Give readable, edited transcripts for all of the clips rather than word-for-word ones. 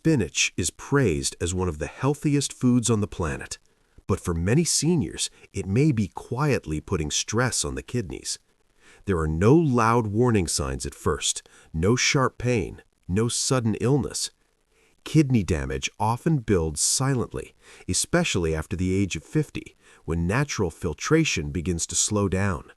Spinach is praised as one of the healthiest foods on the planet, but for many seniors, it may be quietly putting stress on the kidneys. There are no loud warning signs at first, no sharp pain, no sudden illness. Kidney damage often builds silently, especially after the age of 50, when natural filtration begins to slow down.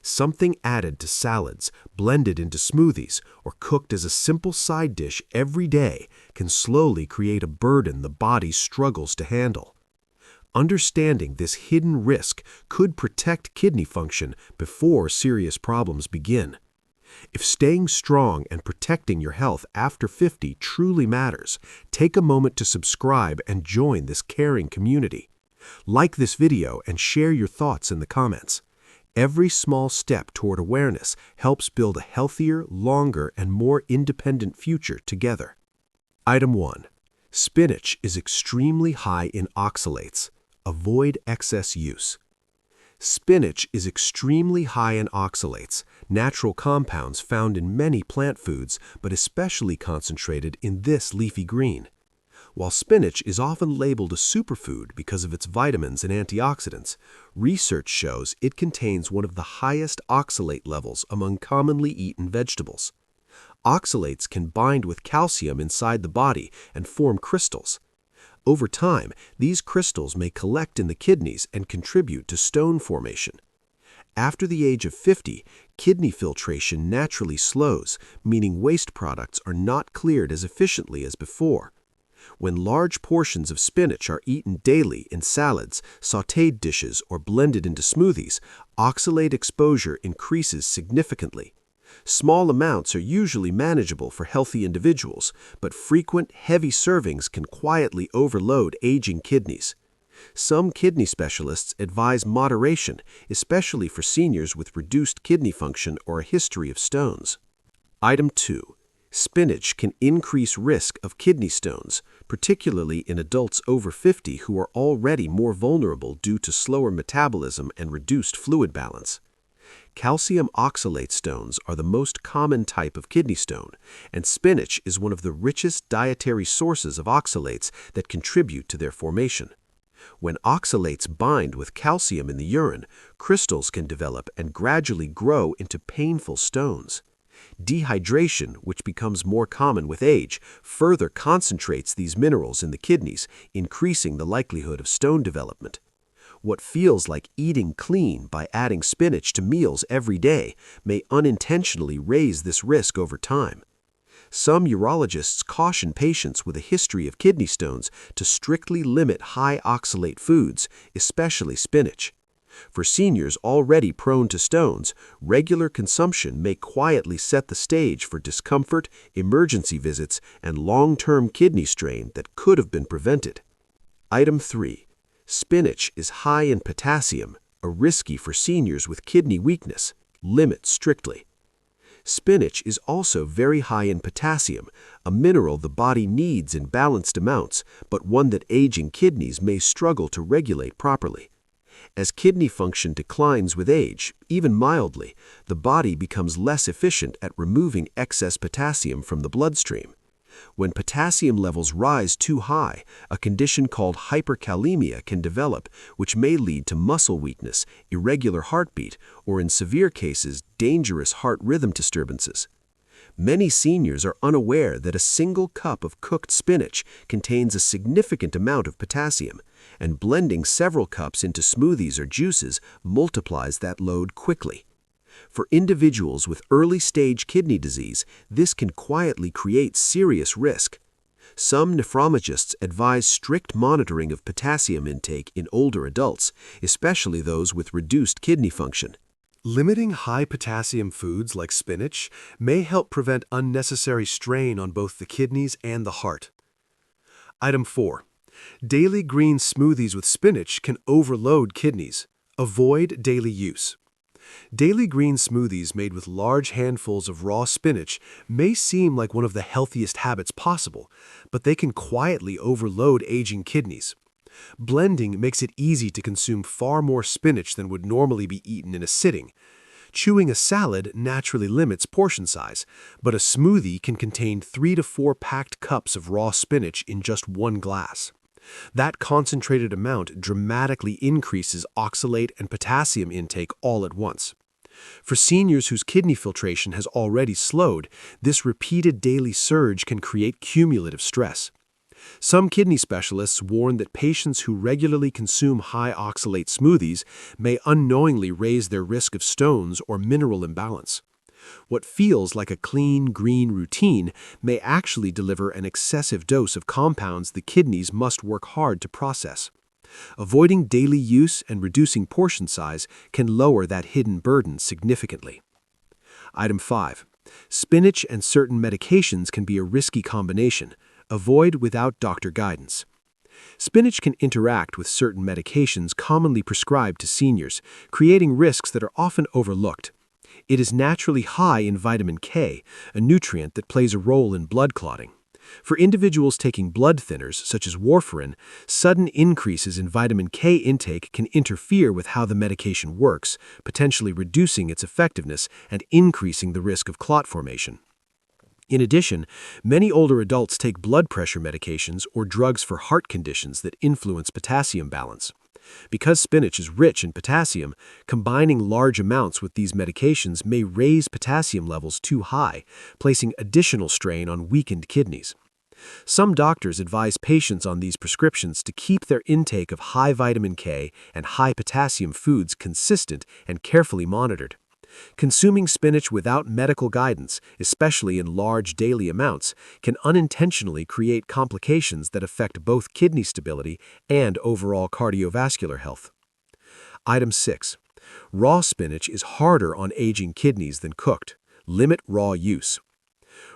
Something added to salads, blended into smoothies, or cooked as a simple side dish every day can slowly create a burden the body struggles to handle. Understanding this hidden risk could protect kidney function before serious problems begin. If staying strong and protecting your health after 50 truly matters, take a moment to subscribe and join this caring community. Like this video and share your thoughts in the comments. Every small step toward awareness helps build a healthier, longer, and more independent future together. Item 1. Spinach is extremely high in oxalates. Avoid excess use. Spinach is extremely high in oxalates, natural compounds found in many plant foods, but especially concentrated in this leafy green. While spinach is often labeled a superfood because of its vitamins and antioxidants, research shows it contains one of the highest oxalate levels among commonly eaten vegetables. Oxalates can bind with calcium inside the body and form crystals. Over time, these crystals may collect in the kidneys and contribute to stone formation. After the age of 50, kidney filtration naturally slows, meaning waste products are not cleared as efficiently as before. When large portions of spinach are eaten daily in salads, sautéed dishes, or blended into smoothies, oxalate exposure increases significantly. Small amounts are usually manageable for healthy individuals, but frequent, heavy servings can quietly overload aging kidneys. Some kidney specialists advise moderation, especially for seniors with reduced kidney function or a history of stones. Item 2. Spinach can increase risk of kidney stones, particularly in adults over 50 who are already more vulnerable due to slower metabolism and reduced fluid balance. Calcium oxalate stones are the most common type of kidney stone, and spinach is one of the richest dietary sources of oxalates that contribute to their formation. When oxalates bind with calcium in the urine, crystals can develop and gradually grow into painful stones. Dehydration, which becomes more common with age, further concentrates these minerals in the kidneys, increasing the likelihood of stone development. What feels like eating clean by adding spinach to meals every day may unintentionally raise this risk over time. Some urologists caution patients with a history of kidney stones to strictly limit high oxalate foods, especially spinach. For seniors already prone to stones, regular consumption may quietly set the stage for discomfort, emergency visits, and long-term kidney strain that could have been prevented. Item 3. Spinach is high in potassium, risky for seniors with kidney weakness. Limit strictly. Spinach is also very high in potassium, a mineral the body needs in balanced amounts, but one that aging kidneys may struggle to regulate properly. As kidney function declines with age, even mildly, the body becomes less efficient at removing excess potassium from the bloodstream. When potassium levels rise too high, a condition called hyperkalemia can develop, which may lead to muscle weakness, irregular heartbeat, or in severe cases, dangerous heart rhythm disturbances. Many seniors are unaware that a single cup of cooked spinach contains a significant amount of potassium, and blending several cups into smoothies or juices multiplies that load quickly. For individuals with early-stage kidney disease, this can quietly create serious risk. Some nephrologists advise strict monitoring of potassium intake in older adults, especially those with reduced kidney function. Limiting high potassium foods like spinach may help prevent unnecessary strain on both the kidneys and the heart. Item 4. Daily green smoothies with spinach can overload kidneys. Avoid daily use. Daily green smoothies made with large handfuls of raw spinach may seem like one of the healthiest habits possible, but they can quietly overload aging kidneys. Blending makes it easy to consume far more spinach than would normally be eaten in a sitting. Chewing a salad naturally limits portion size, but a smoothie can contain 3 to 4 packed cups of raw spinach in just one glass. That concentrated amount dramatically increases oxalate and potassium intake all at once. For seniors whose kidney filtration has already slowed, this repeated daily surge can create cumulative stress. Some kidney specialists warn that patients who regularly consume high oxalate smoothies may unknowingly raise their risk of stones or mineral imbalance. What feels like a clean, green routine may actually deliver an excessive dose of compounds the kidneys must work hard to process. Avoiding daily use and reducing portion size can lower that hidden burden significantly. Item 5. Spinach and certain medications can be a risky combination. Avoid without doctor guidance. Spinach can interact with certain medications commonly prescribed to seniors, creating risks that are often overlooked. It is naturally high in vitamin K, a nutrient that plays a role in blood clotting. For individuals taking blood thinners, such as warfarin, sudden increases in vitamin K intake can interfere with how the medication works, potentially reducing its effectiveness and increasing the risk of clot formation. In addition, many older adults take blood pressure medications or drugs for heart conditions that influence potassium balance. Because spinach is rich in potassium, combining large amounts with these medications may raise potassium levels too high, placing additional strain on weakened kidneys. Some doctors advise patients on these prescriptions to keep their intake of high vitamin K and high potassium foods consistent and carefully monitored. Consuming spinach without medical guidance, especially in large daily amounts, can unintentionally create complications that affect both kidney stability and overall cardiovascular health. Item 6. Raw spinach is harder on aging kidneys than cooked. Limit raw use.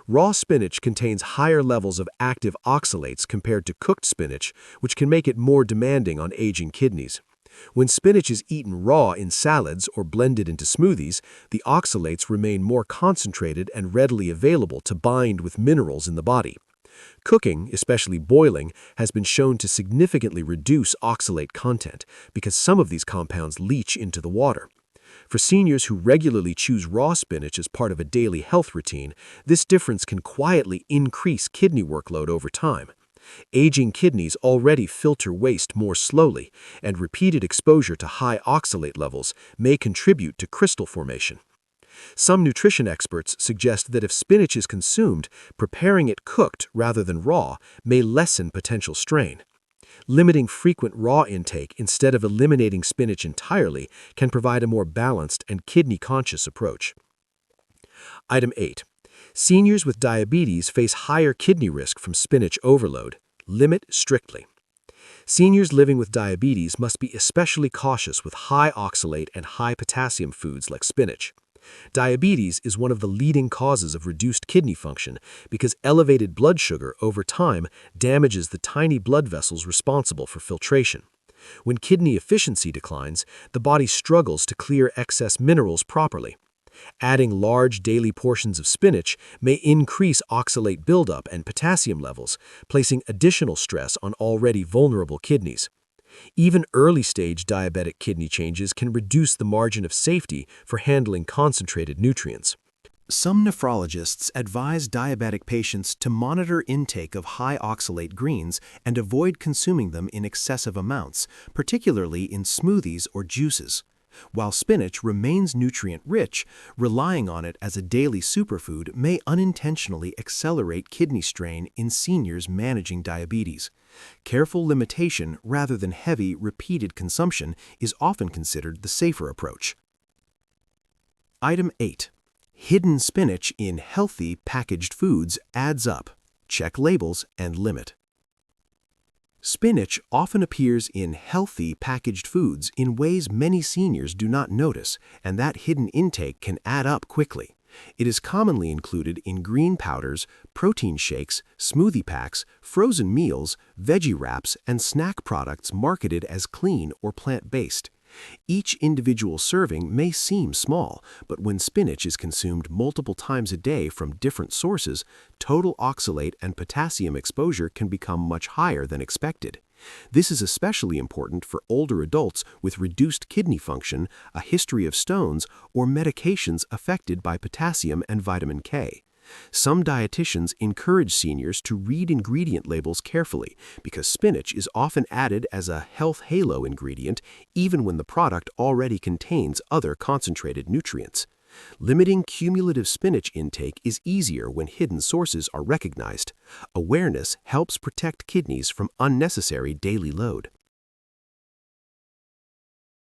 Raw spinach contains higher levels of active oxalates compared to cooked spinach, which can make it more demanding on aging kidneys. When spinach is eaten raw in salads or blended into smoothies, the oxalates remain more concentrated and readily available to bind with minerals in the body. Cooking, especially boiling, has been shown to significantly reduce oxalate content because some of these compounds leach into the water. For seniors who regularly choose raw spinach as part of a daily health routine, this difference can quietly increase kidney workload over time. Aging kidneys already filter waste more slowly, and repeated exposure to high oxalate levels may contribute to crystal formation. Some nutrition experts suggest that if spinach is consumed, preparing it cooked rather than raw may lessen potential strain. Limiting frequent raw intake instead of eliminating spinach entirely can provide a more balanced and kidney-conscious approach. Item 8. Seniors with diabetes face higher kidney risk from spinach overload. Limit strictly. Seniors living with diabetes must be especially cautious with high oxalate and high potassium foods like spinach. Diabetes is one of the leading causes of reduced kidney function because elevated blood sugar over time damages the tiny blood vessels responsible for filtration. When kidney efficiency declines, the body struggles to clear excess minerals properly. Adding large daily portions of spinach may increase oxalate buildup and potassium levels, placing additional stress on already vulnerable kidneys. Even early-stage diabetic kidney changes can reduce the margin of safety for handling concentrated nutrients. Some nephrologists advise diabetic patients to monitor intake of high oxalate greens and avoid consuming them in excessive amounts, particularly in smoothies or juices. While spinach remains nutrient-rich, relying on it as a daily superfood may unintentionally accelerate kidney strain in seniors managing diabetes. Careful limitation rather than heavy, repeated consumption is often considered the safer approach. Item 8. Hidden spinach in healthy packaged foods adds up. Check labels and limit. Spinach often appears in healthy packaged foods in ways many seniors do not notice, and that hidden intake can add up quickly. It is commonly included in green powders, protein shakes, smoothie packs, frozen meals, veggie wraps, and snack products marketed as clean or plant-based. Each individual serving may seem small, but when spinach is consumed multiple times a day from different sources, total oxalate and potassium exposure can become much higher than expected. This is especially important for older adults with reduced kidney function, a history of stones, or medications affected by potassium and vitamin K. Some dietitians encourage seniors to read ingredient labels carefully because spinach is often added as a health halo ingredient even when the product already contains other concentrated nutrients. Limiting cumulative spinach intake is easier when hidden sources are recognized. Awareness helps protect kidneys from unnecessary daily load.